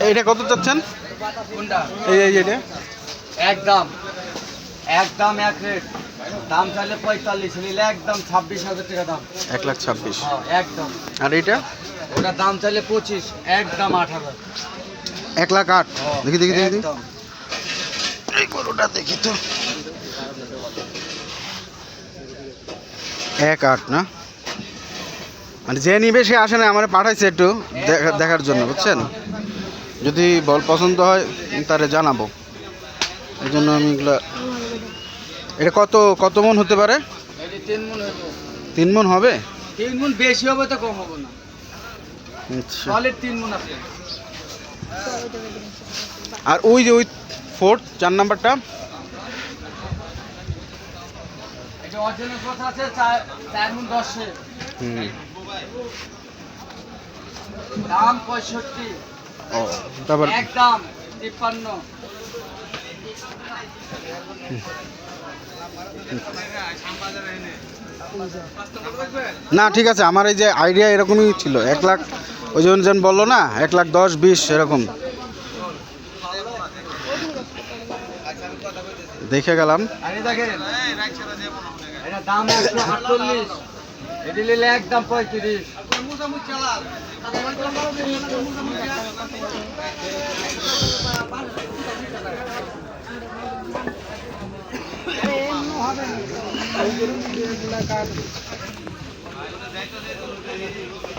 এইটা কত চাচ্ছেন? এই এটা একদম একদম এক রেট, দাম চাইলে 45, নিলে একদম 26,000 টাকা দাম। 1,26,000। একদম। আর এইটা ওটা দাম চাইলে 25, একদম 18,000। 1,08,000। দেখি দেখি দেখি একদম। এই গরুটা দেখি তো। 1,08,000 না, মানে যে নিবে সে আসে না, আমার পাঠাইছে একটু দেখার জন্য, বুঝছেন? যদি বল পছন্দ হয় তারে জানাবো, এই জন্য আমি এগুলা। এটা কত কত মন হতে পারে? এটি 3 মণ হবে। 3 মন হবে? 3 মণ বেশি হবে তো কম হবে না। আচ্ছা। সলিড 3 মণ আছে। আর ওই যে ওই 4 নাম্বারটা, এটা অরিজিনাল কথা আছে 4 মণ 10। দাম 65। ও তারপর একদম 53। না ঠিক আছে, আমার এই যে আইডিয়া এরকমই ছিল, 1 লাখ, ওই জন বললো না 1,10,000 20 এরকম দেখে গেলাম। আরে দেখেন, এটা দাম 148, এটি নিলে একদম 35।